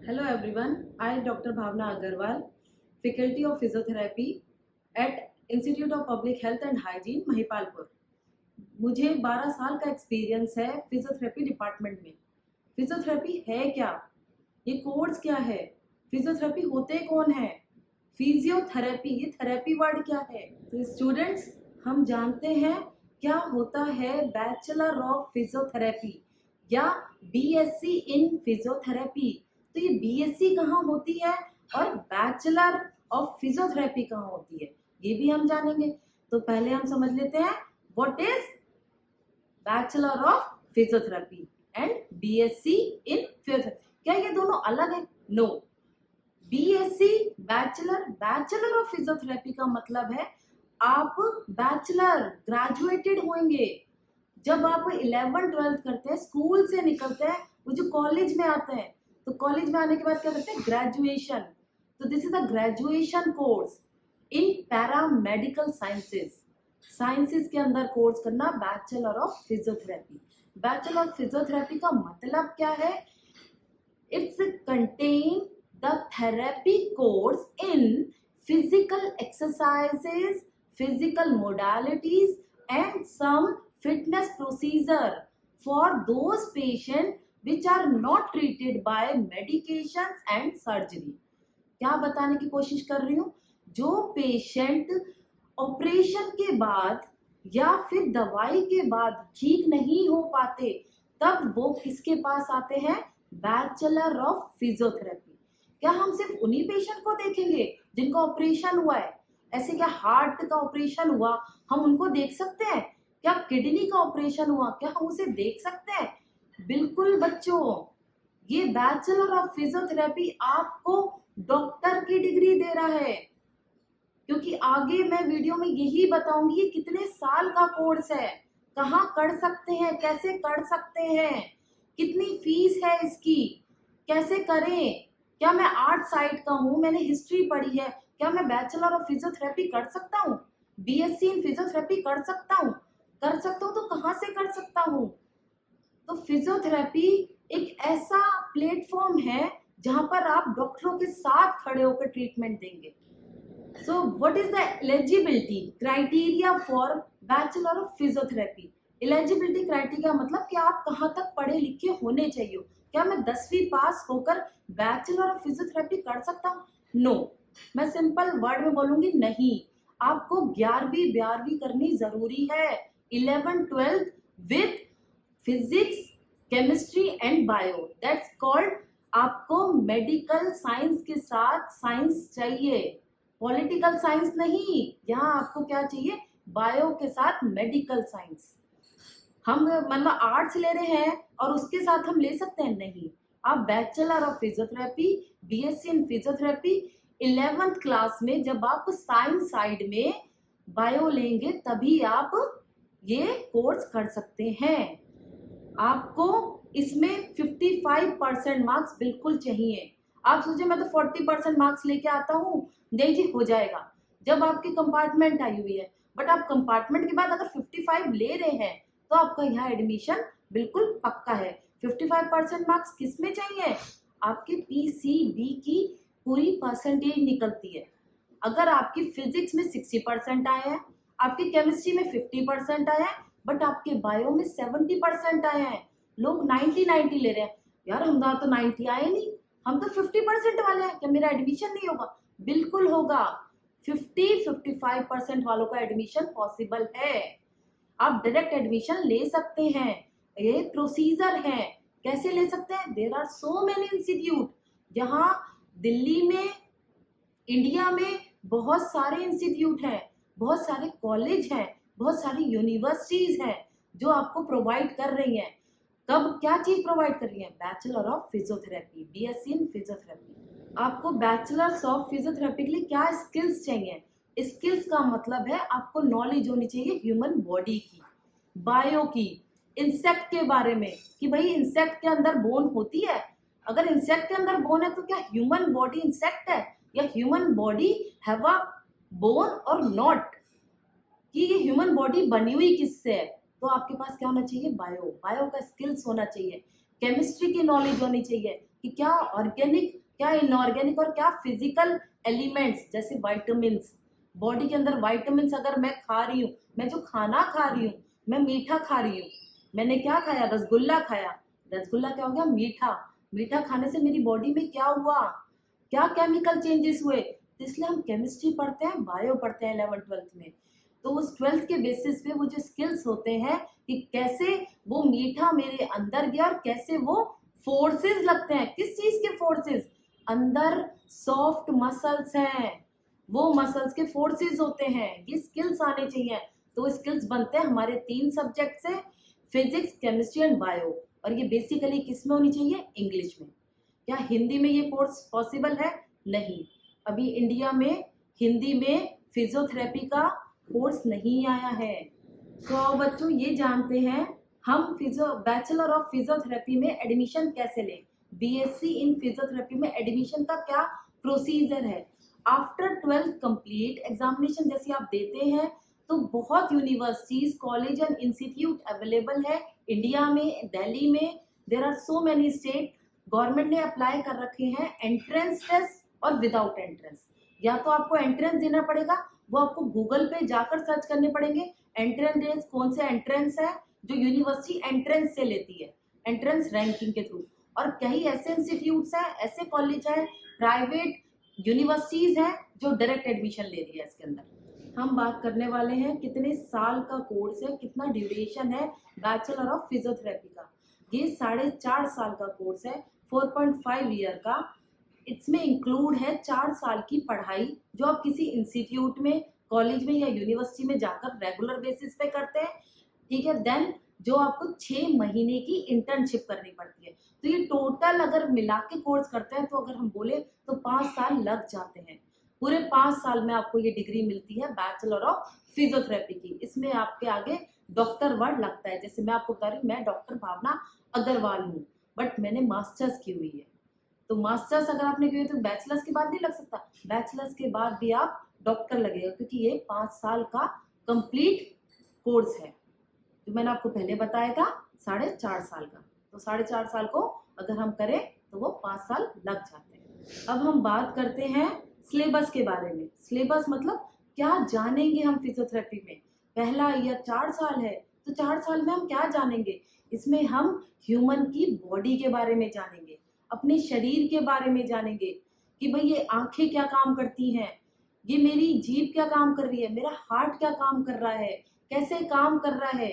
Hello everyone, I Dr. Bhavna Agarwal, Faculty of Physiotherapy at Institute of Public Health and Hygiene, Mahipalpur. मुझे 12 साल का experience है physiotherapy department में। Physiotherapy है क्या? ये कोर्स क्या है? फिजियोथेरेपी होते कौन है? फिजियोथेरेपी, ये थेरेपी वर्ड क्या है? तो स्टूडेंट्स, हम जानते हैं क्या होता है बैचलर ऑफ फिजियोथेरेपी या बीएससी इन फिजियोथेरेपी। तो ये बीएससी कहाँ होती है और बैचलर ऑफ फिजियोथेरेपी कहाँ होती है, ये भी हम जानेंगे। तो पहले हम समझ लेते हैं what is bachelor of physiotherapy and BSc in physiotherapy. क्या ये दोनों अलग है? No. BSc bachelor of physiotherapy का मतलब है आप बैचलर ग्रेजुएटेड होंगे जब आप 11th-12th करते हैं, स्कूल से निकलते हैं, वो जो कॉलेज में आते हैं, तो कॉलेज में आने के बाद क्या करते हैं? ग्रेजुएशन। तो this is a graduation course in paramedical sciences के अंदर कोर्स करना bachelor of physiotherapy. Bachelor of physiotherapy का मतलब क्या है? It's contain the therapy course in physical exercises, physical modalities and some fitness procedure for those patients which are not treated by medications and surgery। क्या बताने की कोशिश कर रही हूँ? जो पेशेंट ऑपरेशन के बाद या फिर दवाई के बाद ठीक नहीं हो पाते, तब वो किसके पास आते हैं? Bachelor of physiotherapy. क्या हम सिर्फ उन्हीं पेशेंट को देखेंगे जिनका ऑपरेशन हुआ है? ऐसे क्या हार्ट का ऑपरेशन हुआ, हम उनको देख सकते हैं? क्या किडनी का ऑपरेशन हुआ, क्या हम उसे देख सकते हैं? बिल्कुल बच्चों, ये बैचलर ऑफ फिजियोथेरेपी आपको डॉक्टर की डिग्री दे रहा है, क्योंकि आगे मैं वीडियो में यही बताऊंगी ये कितने साल का कोर्स है, कहाँ कर सकते हैं, कैसे कर सकते हैं, कितनी फीस है इसकी, कैसे करें। क्या मैं आर्ट साइड का हूँ, मैंने हिस्ट्री पढ़ी है, क्या मैं बैचलर ऑफ फिजियोथेरेपी कर सकता हूँ? बीएससी इन फिजियोथेरेपी कर सकता हूँ? कर सकता हूँ तो कहाँ से कर सकता हूँ? तो फिजियोथेरेपी एक ऐसा प्लेटफॉर्म है जहां पर आप डॉक्टरों के साथ खड़े होकर ट्रीटमेंट देंगे। So what is the eligibility criteria for bachelor of physiotherapy? Eligibility criteria मतलब कि आप कहाँ तक पढ़े लिखे होने चाहिए। क्या मैं 10वीं पास होकर बैचलर ऑफ फिजियोथेरेपी कर सकता हूँ? नो। मैं सिंपल वर्ड में बोलूंगी नहीं। आपको 11वीं 12वीं करनी जरूरी है, 11th-12th with physics, chemistry and bio। That's called, आपको मेडिकल साइंस के साथ साइंस चाहिए, पॉलिटिकल साइंस नहीं। यहाँ आपको क्या चाहिए? बायो के साथ मेडिकल साइंस। हम मतलब आर्ट्स ले रहे हैं और उसके साथ हम ले सकते हैं? नहीं। आप bachelor of physiotherapy, BSc in physiotherapy 11th class में जब आप साइंस साइड में बायो लेंगे तभी आप ये कोर्स कर सकते हैं। आपको इसमें 55% मार्क्स बिल्कुल चाहिए। आप सोचे मैं तो 40% मार्क्स लेके आता हूँ, देखिए हो जाएगा। जब आपकी कंपार्टमेंट आई हुई है, बट आप कंपार्टमेंट के बाद अगर 55 ले रहे हैं तो आपका यहाँ एडमिशन बिल्कुल पक्का है। 55% मार्क्स किस में चाहिए? आपके पीसीबी की पूरी परसेंटेज निकलती है। अगर आपकी फिजिक्स में 60% आए हैं, आपकी केमिस्ट्री में 50% आए हैं, बट आपके बायो में 70% आए हैं, लोग 90 ले रहे हैं। यार हमारा तो 90 आए नहीं, हम तो 50% वाले हैं, क्या मेरा एडमिशन नहीं होगा? बिल्कुल होगा। 50-55% वालों का एडमिशन पॉसिबल है। आप डायरेक्ट एडमिशन ले सकते हैं। ये प्रोसीजर है। कैसे ले सकते हैं? There are so many institute. यहाँ दिल्ली में, इंडिया में बहुत सारे इंस्टीट्यूट हैं, बहुत सारे कॉलेज हैं, बहुत सारी यूनिवर्सिटीज हैं जो आपको प्रोवाइड कर रही हैं। कब क्या चीज प्रोवाइड कर रही है? Bachelor of physiotherapy, BSc in physiotherapy. आपको बैचलर ऑफ फिजियोथेरेपी के लिए क्या स्किल्स चाहिए? स्किल्स का मतलब है आपको नॉलेज होनी चाहिए ह्यूमन बॉडी की, बायो की, इंसेक्ट के बारे में, कि भाई इंसेक्ट के अंदर बोन होती है। अगर इंसेक्ट के अंदर बोन है तो क्या ह्यूमन बॉडी इंसेक्ट है, या human body have a bone और नॉट, कि ये ह्यूमन बॉडी बनी हुई किससे है? तो आपके पास क्या होना चाहिए? बायो का स्किल्स होना चाहिए, केमिस्ट्री की नॉलेज होनी चाहिए, कि क्या ऑर्गेनिक, क्या इनऑर्गेनिक और क्या फिजिकल एलिमेंट्स जैसे वाइटामिन्स, बॉडी के अंदर वाइटामिन्स अगर मैं खा रही हूँ, मैं जो खाना खा रही हूँ, मैं मीठा खा रही हूँ, मैंने क्या खाया, रसगुल्ला खाया, रसगुल्ला क्या हो गया, मीठा, मीठा खाने से मेरी बॉडी में क्या हुआ, क्या केमिकल चेंजेस हुए। तो इसलिए हम केमिस्ट्री पढ़ते हैं, बायो पढ़ते हैं 11th-12th में। तो उस 12th के बेसिस पे वो जो स्किल्स होते हैं कि कैसे वो मीठा मेरे अंदर गया और कैसे वो फोर्सेस लगते हैं, किस चीज के फोर्सेस, अंदर सॉफ्ट मसल्स हैं, वो मसल्स के फोर्सेस होते हैं, ये स्किल्स आने चाहिए। तो स्किल्स बनते हैं हमारे 3 सब्जेक्ट से, फिजिक्स, केमिस्ट्री एंड बायो। और ये बेसिकली किस में होनी चाहिए, इंग्लिश में। क्या हिंदी में ये कोर्स पॉसिबल है, नहीं, अभी इंडिया में हिंदी में फिजियोथेरेपी का कोर्स नहीं आया है। तो बच्चों ये जानते हैं हम बैचलर ऑफ फिजियोथेरेपी में एडमिशन कैसे लें, बीएससी इन फिजियोथेरेपी में एडमिशन का क्या प्रोसीजर है। आफ्टर 12th कंप्लीट एग्जामिनेशन जैसे आप देते हैं तो बहुत universities, college and institute available है इंडिया में, दिल्ली में, there are so many state. Government ने अप्लाई कर रखे हैं एंट्रेंस टेस्ट और विदाउट एंट्रेंस। या तो आपको एंट्रेंस देना पड़ेगा, वो आपको गूगल पे जाकर सर्च करने पड़ेंगे एंट्रेंस, कौन से एंट्रेंस है जो यूनिवर्सिटी एंट्रेंस से लेती है, एंट्रेंस रैंकिंग के थ्रू। और कई ऐसे इंस्टीट्यूट्स हैं, ऐसे कॉलेज हैं, प्राइवेट यूनिवर्सिटीज हैं जो डायरेक्ट एडमिशन ले रही है इसके अंदर। हम बात करने वाले हैं कितने साल का कोर्स है, कितना ड्यूरेशन है बैचलर ऑफ फिजियोथेरेपी का। ये 4.5 साल का कोर्स है, 4.5 ईयर का। इसमें इंक्लूड है 4 साल की पढ़ाई जो आप किसी इंस्टीट्यूट में, कॉलेज में या यूनिवर्सिटी में जाकर रेगुलर बेसिस पे करते हैं, ठीक है। देन जो आपको 6 महीने की इंटर्नशिप करनी पड़ती है। तो ये टोटल अगर मिला के कोर्स करते हैं तो अगर हम बोले तो 5 साल लग जाते हैं। पूरे 5 साल में आपको ये डिग्री मिलती है बैचलर ऑफ फिजियोथेरेपी की। इसमें आपके आगे डॉक्टर वर्ड लगता है, जैसे मैं आपको कह रही हूँ, मैं डॉक्टर भावना अग्रवाल हूँ, बट मैंने मास्टर्स की हुई है। तो मास्टर्स अगर आपने की हुई तो बैचलर्स के बाद नहीं लग सकता, बैचलर्स के बाद भी आप डॉक्टर लगेगा, क्योंकि ये 5 साल का कंप्लीट कोर्स है जो मैंने आपको पहले बताया था 4.5 साल का। तो 4.5 साल को अगर हम करें तो वो 5 साल लग जाते हैं। अब हम बात करते हैं सिलेबस के बारे में। सिलेबस मतलब क्या जानेंगे हम फिजियोथेरेपी में। पहला ईयर 4 साल है, तो 4 साल में हम क्या जानेंगे, इसमें हम ह्यूमन की बॉडी के बारे में जानेंगे, अपने शरीर के बारे में जानेंगे कि भाई ये आंखें क्या काम करती हैं, ये मेरी जीभ क्या काम कर रही है, मेरा हार्ट क्या काम कर रहा है, कैसे काम कर रहा है,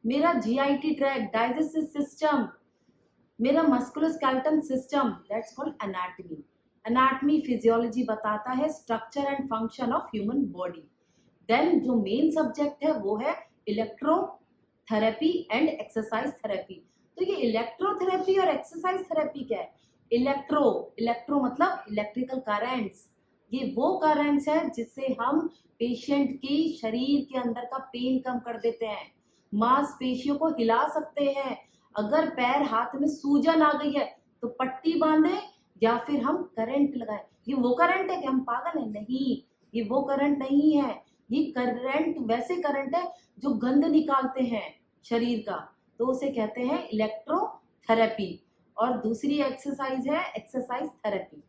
मेरा जीआईटी ट्रैक, डाइजेस्टिव सिस्टम, मेरा musculoskeletal system, that's called anatomy. Anatomy physiology बताता है structure and function of human body. Then जो मेन सब्जेक्ट है वो है इलेक्ट्रोथेरेपी एंड एक्सरसाइज थेरेपी। तो ये इलेक्ट्रोथेरेपी और एक्सरसाइज थेरेपी क्या है, इलेक्ट्रो मतलब इलेक्ट्रिकल करंट्स, ये वो करंट्स है जिससे हम पेशेंट की शरीर के अंदर का पेन कम कर देते हैं, मांसपेशियों को हिला सकते हैं। अगर पैर हाथ में सूजन आ गई है तो पट्टी बांधे या फिर हम करंट लगाएं। ये वो करंट है कि हम पागल हैं, नहीं, ये वो करंट नहीं है। ये करंट वैसे करंट है जो गंद निकालते हैं शरीर का, तो उसे कहते हैं इलेक्ट्रोथेरेपी। और दूसरी एक्सरसाइज है एक्सरसाइज थेरेपी।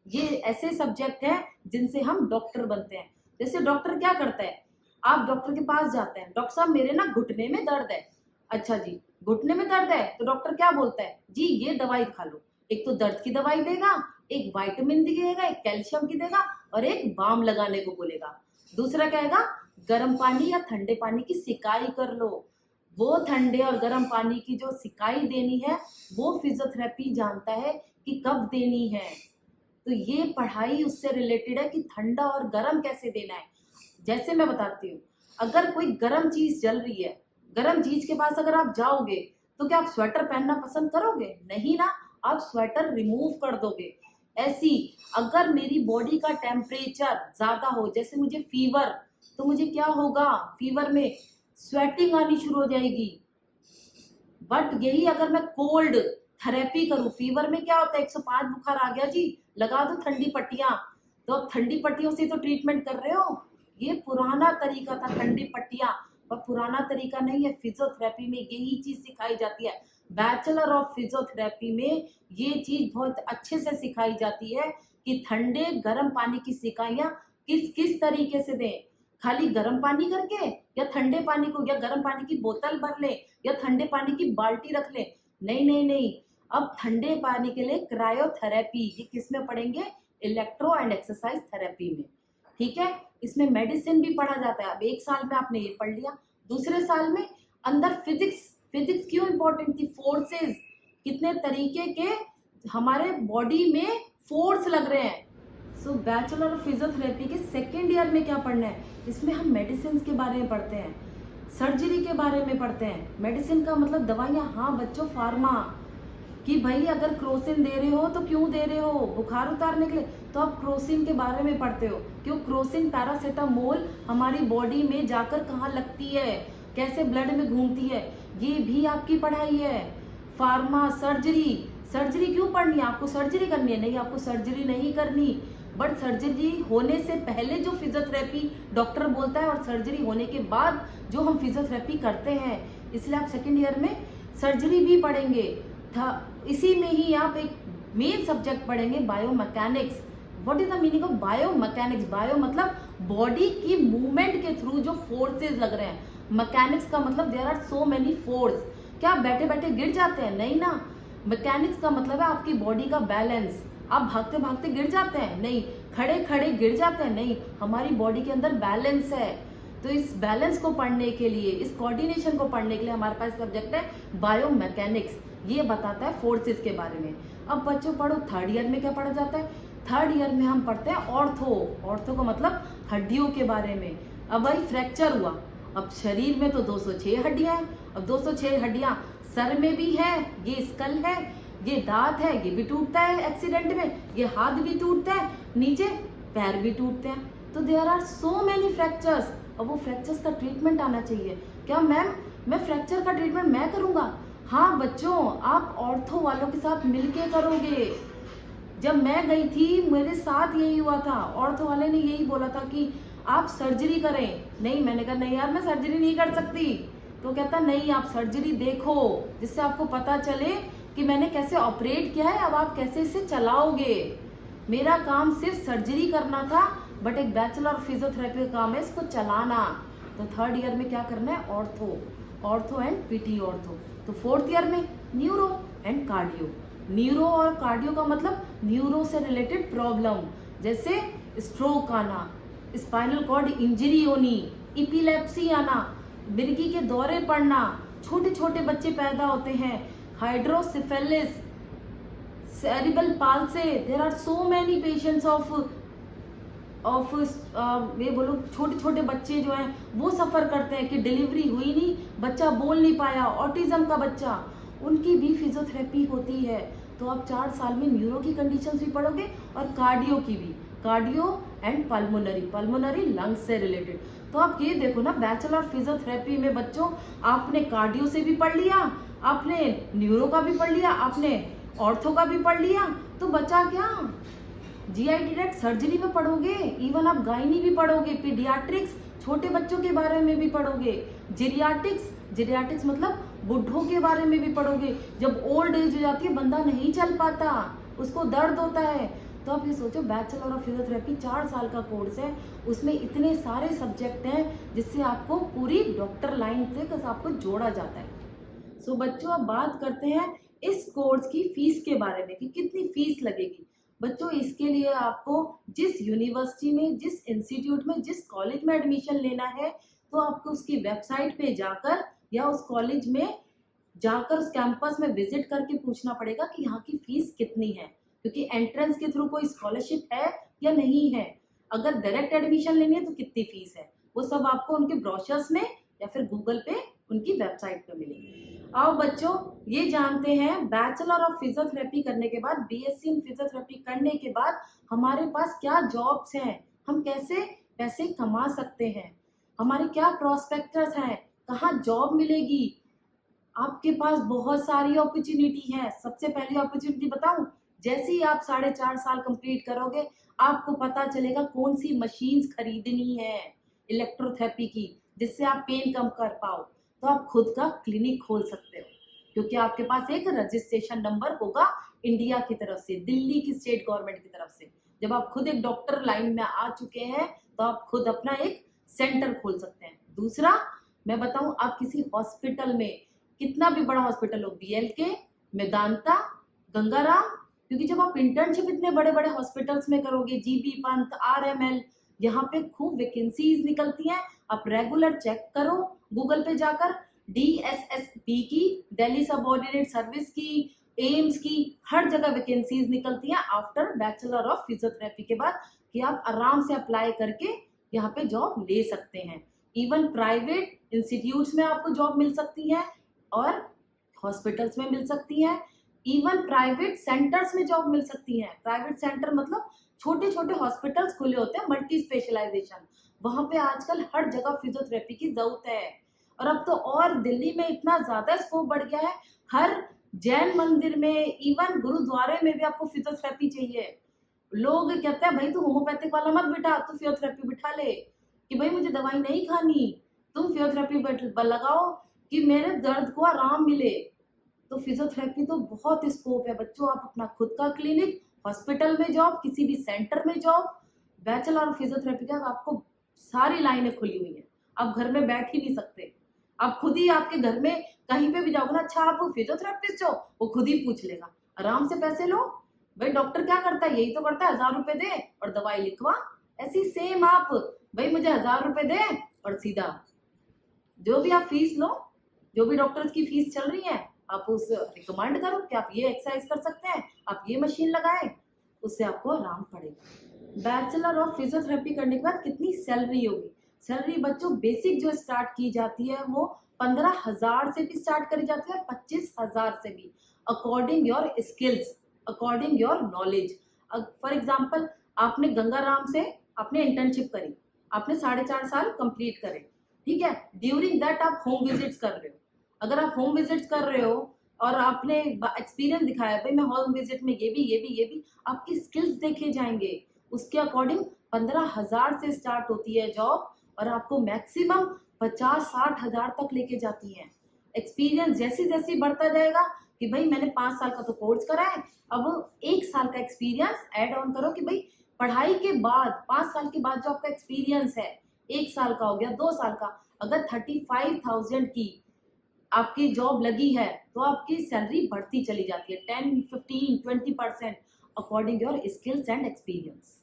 ये ऐसे सब्जेक्ट हैं जिनसे हम डॉक्टर बनते हैं। जैसे डॉक्टर क्या करता है, आप डॉक्टर के पास जाते हैं, डॉक्टर साहब मेरे ना घुटने में दर्द है। अच्छा जी, घुटने में दर्द है, तो डॉक्टर क्या बोलता है जी, ये दवाई खा लो। एक तो दर्द की दवाई देगा, एक विटामिन देगा, एक कैल्शियम की देगा और एक बाम लगाने को बोलेगा। दूसरा कहेगा गर्म पानी या ठंडे पानी की सिकाई कर लो। वो ठंडे और गर्म पानी की जो सिकाई देनी है वो फिजियोथेरेपी जानता है कि कब देनी है। तो ये पढ़ाई उससे रिलेटेड है कि ठंडा और गर्म कैसे देना है। जैसे मैं बताती हूँ, अगर कोई गर्म चीज जल रही है, गर्म चीज के पास अगर आप जाओगे तो क्या आप स्वेटर पहनना पसंद करोगे, नहीं ना, आप स्वेटर रिमूव कर दोगे। ऐसी अगर मेरी बॉडी का टेम्परेचर ज्यादा हो, जैसे मुझे फीवर, तो मुझे क्या होगा, फीवर में स्वेटिंग आनी शुरू हो जाएगी। बट यही अगर मैं कोल्ड थेरेपी करूं, फीवर में क्या होता है 105 बुखार आ गया जी, लगा दो ठंडी पट्टियां, तो अब ठंडी पट्टियों से तो ट्रीटमेंट कर रहे हो। ये पुराना तरीका था ठंडी पट्टियां, पर पुराना तरीका नहीं है। फिजियोथेरेपी में यही चीज सिखाई जाती है। बैचलर ऑफ फिजियोथेरेपी में ये चीज बहुत अच्छे से सिखाई जाती है कि ठंडे गर्म पानी की सिकाइयाँ किस किस तरीके से दें। खाली गर्म पानी करके, या ठंडे पानी को, या गर्म पानी की बोतल भर ले, या ठंडे पानी की बाल्टी रख ले। नहीं नहीं नहीं, अब ठंडे पानी के लिए क्रायोथेरेपी, ये किस में पढ़ेंगे? इलेक्ट्रो एंड एक्सरसाइज थेरेपी में। ठीक है, इसमें मेडिसिन भी पढ़ा जाता है। अब एक साल में आपने ये पढ़ लिया, दूसरे साल में अंदर फिजिक्स। फिजिक्स क्यों इंपॉर्टेंट थी? फोर्सेस, कितने तरीके के हमारे बॉडी में फोर्स लग रहे हैं। सो बैचलर ऑफ फिजियोथेरेपी के सेकेंड ईयर में क्या पढ़ना है? इसमें हम मेडिसिन के बारे में पढ़ते हैं, सर्जरी के बारे में पढ़ते हैं। मेडिसिन का मतलब दवाइयाँ, हाँ बच्चों, फार्मा, कि भाई अगर क्रोसिन दे रहे हो तो क्यों दे रहे हो? बुखार उतारने के लिए तो आप क्रोसिन के बारे में पढ़ते हो। क्यों? क्रोसिन पैरासीटामोल हमारी बॉडी में जाकर कहाँ लगती है, कैसे ब्लड में घूमती है, ये भी आपकी पढ़ाई है। फार्मा, सर्जरी, सर्जरी क्यों पढ़नी है? आपको सर्जरी करनी है? नहीं, आपको सर्जरी नहीं करनी, बट सर्जरी होने से पहले जो फिजियोथेरेपी डॉक्टर बोलता है और सर्जरी होने के बाद जो हम फिजियोथेरेपी करते हैं, इसलिए आप सेकेंड ईयर में सर्जरी भी पढ़ेंगे था। इसी में ही आप एक मेन सब्जेक्ट पढ़ेंगे, biomechanics. What is the meaning of biomechanics? Bio मतलब बॉडी की मूवमेंट के थ्रू जो फोर्सेस लग रहे हैं। मैकेनिक्स का मतलब there are so many force. क्या आप बैठे बैठे गिर जाते हैं? नहीं ना। मैकेनिक्स का मतलब है आपकी बॉडी का बैलेंस। आप भागते भागते गिर जाते हैं? नहीं। खड़े खड़े गिर जाते हैं? नहीं। हमारी बॉडी के अंदर बैलेंस है। तो इस बैलेंस को पढ़ने के लिए, इस कोऑर्डिनेशन को पढ़ने के लिए हमारे पास सब्जेक्ट है बायोमैकेनिक्स। ये बताता है फोर्सेस के बारे में। अब बच्चों पढ़ो, थर्ड ईयर में क्या पढ़ा जाता है? थर्ड ईयर में हम पढ़ते हैं ऑर्थो। ऑर्थो का मतलब हड्डियों के बारे में। अब भाई फ्रैक्चर हुआ, अब शरीर में तो 206 हड्डियां हैं। अब 206 हड्डियां सर में भी है, ये स्कल है, ये दांत है, ये भी टूटता है एक्सीडेंट में, ये हाथ भी टूटता है, नीचे पैर भी टूटते हैं। तो there are so many fractures. अब वो फ्रैक्चर्स का ट्रीटमेंट आना चाहिए। क्या मैम, मैं फ्रैक्चर का ट्रीटमेंट मैं करूंगा? हाँ बच्चों, आप ऑर्थो वालों के साथ मिलके करोगे। जब मैं गई थी मेरे साथ यही हुआ था। ऑर्थो वाले ने यही बोला था कि आप सर्जरी करें। नहीं, मैंने कहा नहीं यार, मैं सर्जरी नहीं कर सकती। तो कहता नहीं, आप सर्जरी देखो, जिससे आपको पता चले कि मैंने कैसे ऑपरेट किया है, अब आप कैसे इसे चलाओगे। मेरा काम सिर्फ सर्जरी करना था, बट एक बैचलर फिजियोथेरेपी का काम है इसको चलाना। तो थर्ड ईयर में क्या करना है? Ortho, ortho and PT ortho. तो फोर्थ ईयर में न्यूरो एंड कार्डियो। न्यूरो और कार्डियो का मतलब न्यूरो से रिलेटेड प्रॉब्लम, जैसे स्ट्रोक आना, स्पाइनल कॉर्ड इंजरी होनी, इपिलेप्सी आना, मिर्गी के दौरे पड़ना, छोटे छोटे बच्चे पैदा होते हैं, hydrocephalus, cerebral palsy. There are so many patients of ये बोलो, छोटे छोटे बच्चे जो हैं वो सफ़र करते हैं कि डिलीवरी हुई नहीं, बच्चा बोल नहीं पाया, ऑटिज्म का बच्चा, उनकी भी फिजियोथेरेपी होती है। तो आप 4 साल में न्यूरो की कंडीशंस भी पढ़ोगे और कार्डियो की भी, cardio and pulmonary, pulmonary lungs से रिलेटेड। तो आप ये देखो ना, बैचलर फिजियोथेरेपी में बच्चों आपने कार्डियो से भी पढ़ लिया, आपने न्यूरो का भी पढ़ लिया, आपने ऑर्थो का भी पढ़ लिया, तो बचा क्या? जीआई डायरेक्ट सर्जरी में पढ़ोगे, इवन आप गायनी भी पढ़ोगे, पीडियाट्रिक्स छोटे बच्चों के बारे में भी पढ़ोगे, जीरियाट्रिक्स, जीरियाट्रिक्स मतलब बुढ़ों के बारे में भी पढ़ोगे। जब ओल्ड एज हो जाती है, बंदा नहीं चल पाता, उसको दर्द होता है। तो आप ये सोचो, बैचलर ऑफ फिजियोथेरेपी 4 साल का कोर्स है, उसमें इतने सारे सब्जेक्ट हैं जिससे आपको पूरी डॉक्टर लाइन से आपको जोड़ा जाता है। सो बच्चों, अब बात करते हैं इस कोर्स की फीस के बारे में कि कितनी फीस लगेगी। बच्चों, इसके लिए आपको जिस यूनिवर्सिटी में, जिस इंस्टीट्यूट में, जिस कॉलेज में एडमिशन लेना है, तो आपको उसकी वेबसाइट पे जाकर या उस कॉलेज में जाकर उस कैंपस में विजिट करके पूछना पड़ेगा कि यहाँ की फीस कितनी है, क्योंकि एंट्रेंस के थ्रू कोई स्कॉलरशिप है या नहीं है। अगर डायरेक्ट एडमिशन लेनी है तो कितनी फीस है, वो सब आपको उनके ब्रोशर्स में या फिर गूगल पे उनकी वेबसाइट पे मिलेगी। आओ बच्चों, ये जानते हैं बैचलर ऑफ फिजियोथेरेपी करने के बाद, बीएससी इन फिजियोथेरेपी करने के बाद हमारे पास क्या जॉब्स हैं, हम कैसे पैसे कमा सकते हैं, हमारे क्या प्रोस्पेक्टस हैं, कहाँ जॉब मिलेगी। आपके पास बहुत सारी अपॉर्चुनिटी है। सबसे पहली अपॉर्चुनिटी बताऊं, जैसे ही आप 4.5 साल कंप्लीट करोगे, आपको पता चलेगा कौन सी मशीन्स खरीदनी है इलेक्ट्रोथेरेपी की, जिससे आप पेन कम कर पाओ, तो आप खुद का क्लिनिक खोल सकते हो। क्योंकि आपके पास एक रजिस्ट्रेशन नंबर होगा इंडिया की तरफ से, दिल्ली की स्टेट गवर्नमेंट की तरफ से। जब आप खुद एक डॉक्टर लाइन में आ चुके हैं तो आप खुद अपना एक सेंटर खोल सकते हैं। दूसरा मैं बताऊं, आप किसी हॉस्पिटल में, कितना भी बड़ा हॉस्पिटल हो, BLK, मेदांता, गंगाराम, क्योंकि जब आप इंटर्नशिप इतने बड़े बड़े हॉस्पिटल्स में करोगे, GB पंत, RML, यहाँ पे खूब वैकेंसीज निकलती हैं। आप रेगुलर चेक करो गूगल पे जाकर, DSSP की, दिल्ली सबऑर्डिनेट सर्विस की, एम्स की, हर जगह वैकेंसीज निकलती हैं आफ्टर बैचलर ऑफ फिजियोथेरेपी के बाद, कि आप आराम से अप्लाई करके यहाँ पे जॉब ले सकते हैं। इवन प्राइवेट इंस्टीट्यूट्स में आपको जॉब मिल सकती है और हॉस्पिटल्स में मिल सकती है। इवन प्राइवेट सेंटर्स में जॉब मिल सकती है। प्राइवेट सेंटर मतलब छोटे छोटे हॉस्पिटल्स खुले होते हैं, मल्टी स्पेशलाइजेशन, वहां पे आजकल हर जगह फिजियोथेरेपी की जरूरत है। और अब तो और दिल्ली में इतना ज्यादा स्कोप बढ़ गया है, हर जैन मंदिर में, इवन गुरुद्वारे में भी आपको फिजियोथेरेपी चाहिए। लोग कहते हैं भाई तू होम्योपैथिक वाला मत बिठा, तू फिजियोथेरेपी बिठा ले, कि भाई मुझे दवाई नहीं खानी, तुम फिजियोथेरेपी लगाओ कि मेरे दर्द को आराम मिले। तो फिजियोथेरेपी तो बहुत स्कोप है बच्चों। आप अपना खुद का क्लिनिक, हॉस्पिटल में जॉब, किसी भी सेंटर में जॉब, बैचलर ऑफ फिजियोथेरेपी का आपको सारी लाइनें खुली हुई हैं। आप घर में बैठ ही नहीं सकते। आप खुद ही आपके घर में कहीं पे भी जाओगे ना, अच्छा आप फिजियोथेरेपिस्ट हो, वो खुद ही पूछ लेगा। आराम से पैसे लो। भाई डॉक्टर क्या करता है, यही तो करता है, 1000 रुपए दे और दवाई लिखवा। ऐसी सेम आप, भाई मुझे 1000 रुपए दे और सीधा जो भी आप फीस लो, जो भी डॉक्टर्स की फीस चल रही है, आप उस रिकमेंड करो कि आप ये एक्सरसाइज कर सकते हैं, आप ये मशीन लगाएं, उससे आपको आराम पड़ेगा। बैचलर ऑफ फिजियोथेरेपी करने के बाद कितनी सैलरी होगी? सैलरी बच्चों बेसिक जो स्टार्ट की जाती है वो 15,000 से भी स्टार्ट करी जाती है, 25,000 से भी, according your skills, according your knowledge. For example, आपने गंगाराम से आपने इंटर्नशिप करी, आपने 4.5 साल कंप्लीट करे, ठीक है। ड्यूरिंग दैट आप होम विजिट्स कर रहे हो। अगर आप होम विजिट्स कर रहे हो और आपने एक्सपीरियंस दिखाया, भाई मैं होम विजिट में ये भी, आपकी स्किल्स देखे जाएंगे। उसके अकॉर्डिंग 15,000 से स्टार्ट होती है जॉब और आपको मैक्सिमम 50-60 हजार तक लेके जाती है। एक्सपीरियंस जैसे जैसे बढ़ता जाएगा कि भाई मैंने 5 साल का तो कोर्स करा है, अब 1 साल का एक्सपीरियंस ऐड ऑन करो, कि भाई पढ़ाई के बाद 5 साल के बाद जो आपका एक्सपीरियंस है, 1 साल का हो गया, 2 साल का, अगर 35,000 की आपकी जॉब लगी है तो आपकी सैलरी बढ़ती चली जाती है 10, 15, 20% according your skills and experience.